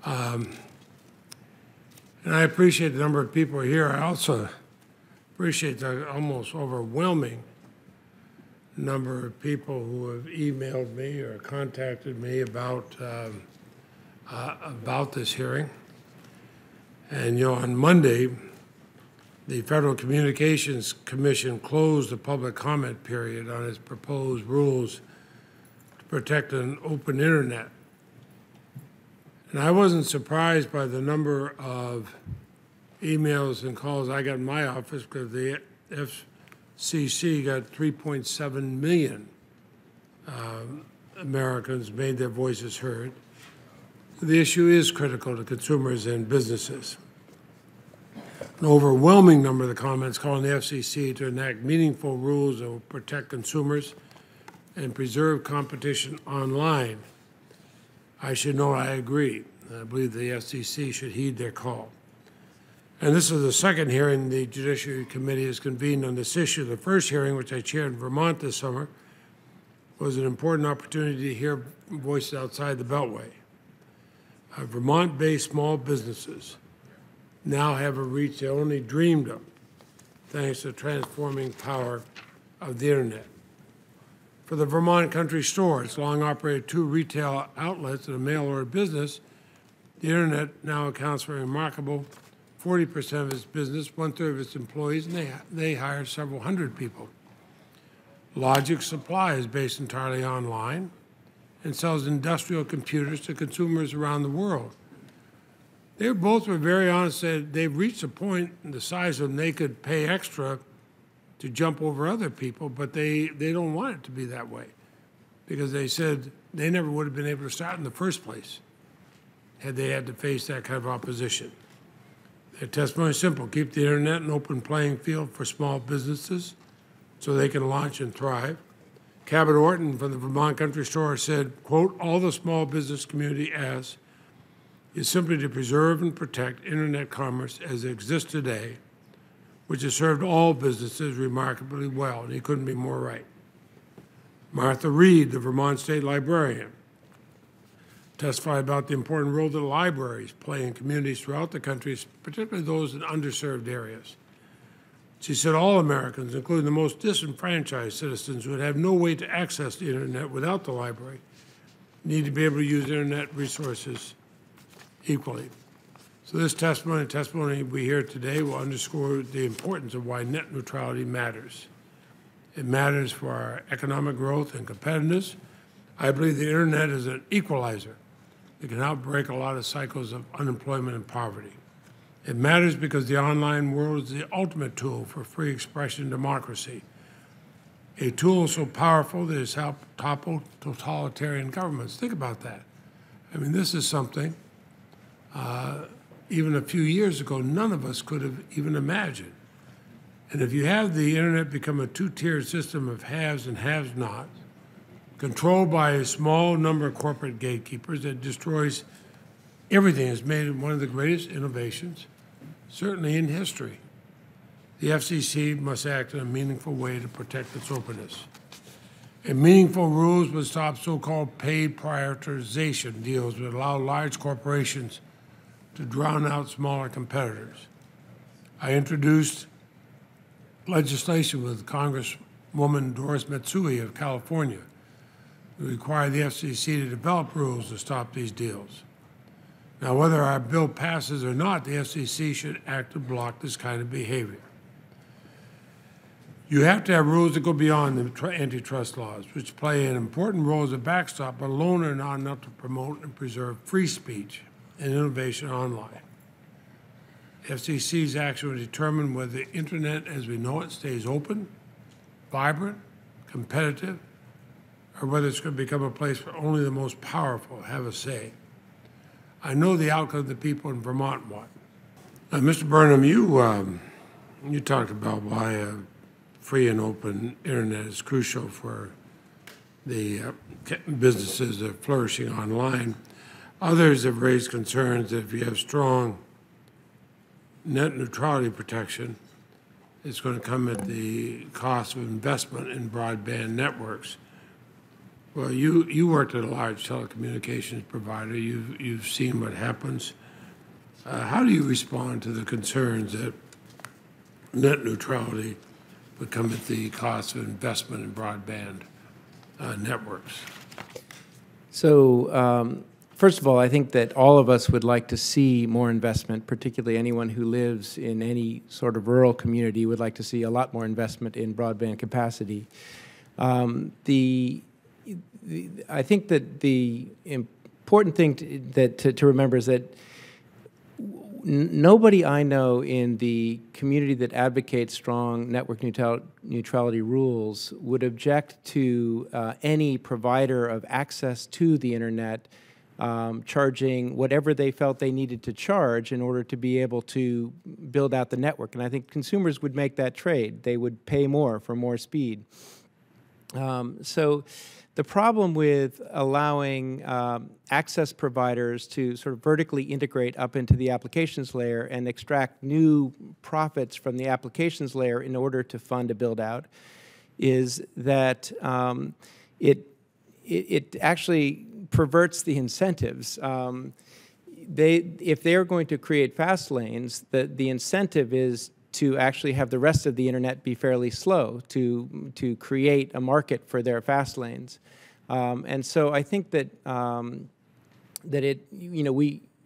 And I appreciate the number of people here. I also appreciate the almost overwhelming number of people who have emailed me or contacted me about this hearing. And, on Monday, the Federal Communications Commission closed the public comment period on its proposed rules to protect an open internet. And I wasn't surprised by the number of emails and calls I got in my office because the FCC got 3.7 million Americans made their voices heard. The issue is critical to consumers and businesses. An overwhelming number of the comments calling the FCC to enact meaningful rules that will protect consumers and preserve competition online. I should note I agree. I believe the FCC should heed their call. And this is the second hearing the Judiciary Committee has convened on this issue. The first hearing, which I chaired in Vermont this summer, was an important opportunity to hear voices outside the Beltway. Vermont-based small businesses now have a reach they only dreamed of, thanks to the transforming power of the internet. For the Vermont Country Store, it's long operated 2 retail outlets and a mail-order business. The internet now accounts for a remarkable 40% of its business, 1/3 of its employees, and they hire several hundred people. Logic Supply is based entirely online and sells industrial computers to consumers around the world. They both were very honest that they've reached a point in the size of them they could pay extra to jump over other people, but they don't want it to be that way because they said they never would have been able to start in the first place had they had to face that kind of opposition. Their testimony is simple: keep the internet an open playing field for small businesses so they can launch and thrive. Cabot Orton from the Vermont Country Store said, quote, all the small business community asks is simply to preserve and protect internet commerce as it exists today, which has served all businesses remarkably well, and he couldn't be more right. Martha Reed, the Vermont State Librarian, testified about the important role that libraries play in communities throughout the country, particularly those in underserved areas. She said all Americans, including the most disenfranchised citizens who would have no way to access the internet without the library, need to be able to use internet resources equally. So this testimony we hear today will underscore the importance of why net neutrality matters. It matters for our economic growth and competitiveness. I believe the internet is an equalizer. It can help break a lot of cycles of unemployment and poverty. It matters because the online world is the ultimate tool for free expression and democracy. A tool so powerful that it's helped topple totalitarian governments. Think about that. I mean, this is something even a few years ago, none of us could have even imagined. And if you have the internet become a 2-tiered system of haves and have-nots, controlled by a small number of corporate gatekeepers that destroys everything, has made it one of the greatest innovations, certainly in history. The FCC must act in a meaningful way to protect its openness. And meaningful rules would stop so-called paid prioritization deals that allow large corporations to drown out smaller competitors. I introduced legislation with Congresswoman Doris Matsui of California to require the FCC to develop rules to stop these deals. Now, whether our bill passes or not, the FCC should act to block this kind of behavior. You have to have rules that go beyond the antitrust laws, which play an important role as a backstop, but alone are not enough to promote and preserve free speech and innovation online. FCC's action will determine whether the internet as we know it stays open, vibrant, competitive, or whether it's going to become a place where only the most powerful have a say. I know the outcome the people in Vermont want. Now, Mr. Burnham, you talked about why a free and open internet is crucial for the businesses that are flourishing online. Others have raised concerns that if you have strong net neutrality protection, it's going to come at the cost of investment in broadband networks, Well, you worked at a large telecommunications provider. You've seen what happens. How do you respond to the concerns that net neutrality would come at the cost of investment in broadband networks? So, first of all, I think that all of us would like to see more investment, particularly anyone who lives in any sort of rural community would like to see a lot more investment in broadband capacity. I think that the important thing to remember is that nobody I know in the community that advocates strong network neutrality rules would object to any provider of access to the internet charging whatever they felt they needed to charge in order to be able to build out the network. And I think consumers would make that trade. They would pay more for more speed. So the problem with allowing access providers to sort of vertically integrate up into the applications layer and extract new profits from the applications layer in order to fund a build-out is that it actually perverts the incentives. If they're going to create fast lanes, the incentive is to actually have the rest of the internet be fairly slow to create a market for their fast lanes. And so I think that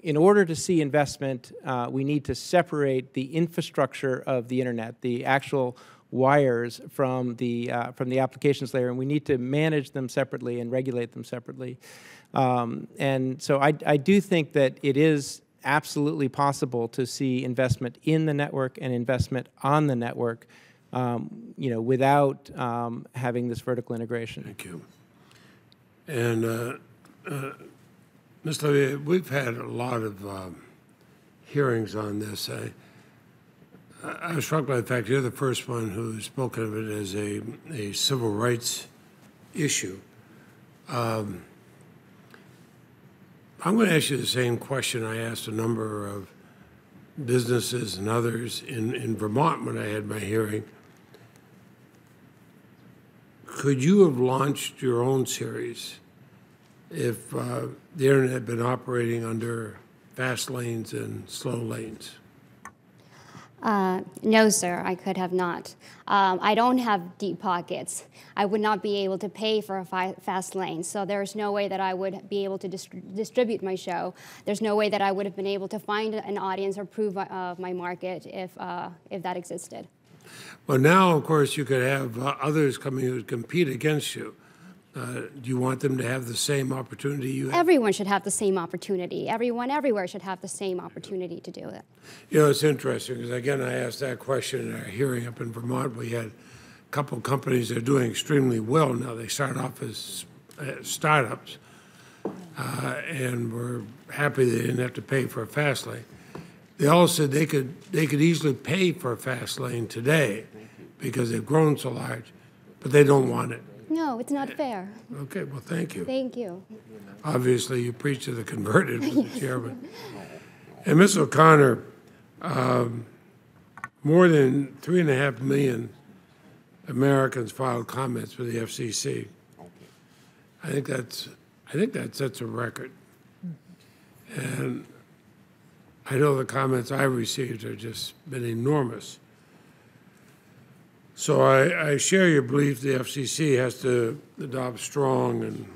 in order to see investment, we need to separate the infrastructure of the internet, the actual wires from the applications layer, and we need to manage them separately and regulate them separately. And so I do think that it is absolutely possible to see investment in the network and investment on the network, without having this vertical integration. Thank you. And Ms. Leahy, we've had a lot of hearings on this. I was struck by the fact you're the first one who's spoken of it as a civil rights issue. I'm going to ask you the same question I asked a number of businesses and others in Vermont when I had my hearing. Could you have launched your own series if the internet had been operating under fast lanes and slow lanes? No, sir, I could have not. I don't have deep pockets. I would not be able to pay for a fast lane, so there's no way that I would be able to distribute my show. There's no way that I would have been able to find an audience or prove my market if that existed. Well, now, of course, you could have others coming who compete against you. Do you want them to have the same opportunity you have? Everyone should have the same opportunity. Everyone everywhere should have the same opportunity to do it. You know, it's interesting because, again, I asked that question in our hearing up in Vermont. We had a couple companies that are doing extremely well now. They start off as startups, and we're happy they didn't have to pay for a fast lane. They all said they could easily pay for a fast lane today because they've grown so large, but they don't want it. No, it's not fair. Okay, well, thank you. Thank you. Obviously, you preach to the converted, Mr. Chairman. And Ms. O'Connor, more than 3.5 million Americans filed comments with the FCC. I think that sets a record. And I know the comments I've received have just been enormous. So I share your belief the FCC has to adopt strong and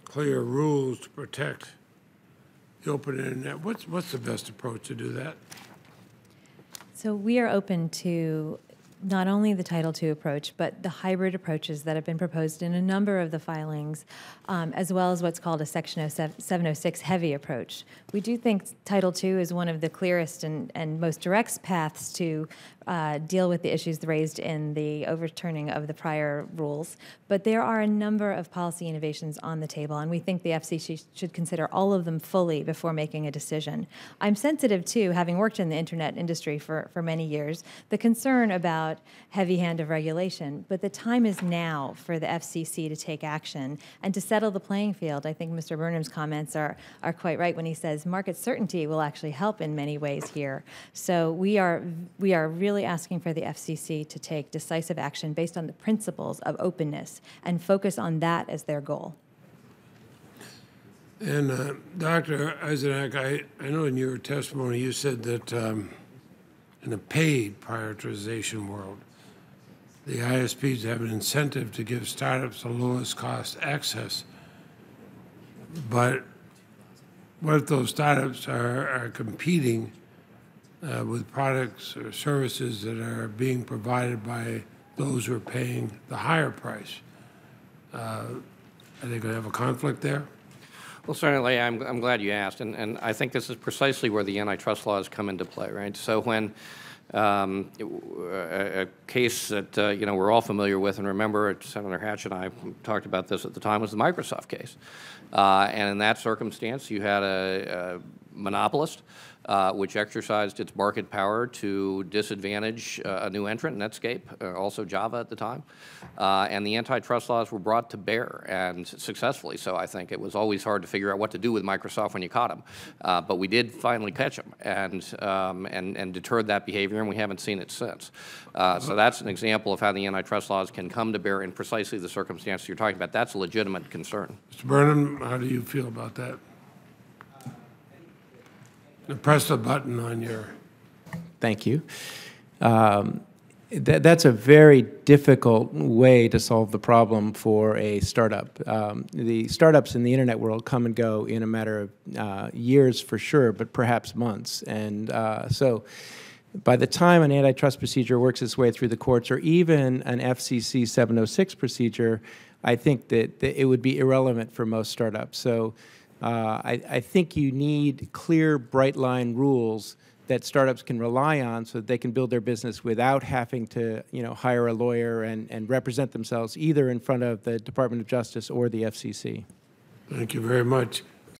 clear rules to protect the open internet. What's the best approach to do that? So we are open to not only the Title II approach, but the hybrid approaches that have been proposed in a number of the filings, as well as what's called a Section 706 heavy approach. We do think Title II is one of the clearest and most direct paths to deal with the issues raised in the overturning of the prior rules. But there are a number of policy innovations on the table, and we think the FCC should consider all of them fully before making a decision. I'm sensitive to, having worked in the internet industry for many years, the concern about about heavy hand of regulation. But the time is now for the FCC to take action and to settle the playing field. I think Mr. Burnham's comments are quite right when he says market certainty will actually help in many ways here. So we are really asking for the FCC to take decisive action based on the principles of openness and focus on that as their goal. And Dr. Eisenach, I know in your testimony you said that in a paid prioritization world, the ISPs have an incentive to give startups the lowest cost access. But what if those startups are competing with products or services that are being provided by those who are paying the higher price? Are they going to have a conflict there? Well, certainly, I'm glad you asked, and I think this is precisely where the antitrust laws come into play, right? So when a case that we're all familiar with, and remember, Senator Hatch and I talked about this at the time, was the Microsoft case, and in that circumstance, you had a monopolist which exercised its market power to disadvantage a new entrant, Netscape, also Java at the time, and the antitrust laws were brought to bear, and successfully so. I think it was always hard to figure out what to do with Microsoft when you caught them, but we did finally catch them and deterred that behavior, and we haven't seen it since. So that's an example of how the antitrust laws can come to bear in precisely the circumstances you're talking about. That's a legitimate concern. Mr. Burnham, how do you feel about that? Press the button on your... Thank you. That's a very difficult way to solve the problem for a startup. The startups in the internet world come and go in a matter of years for sure, but perhaps months. And so by the time an antitrust procedure works its way through the courts, or even an FCC 706 procedure, I think that it would be irrelevant for most startups. So I think you need clear, bright-line rules that startups can rely on so that they can build their business without having to, hire a lawyer and represent themselves either in front of the Department of Justice or the FCC. Thank you very much.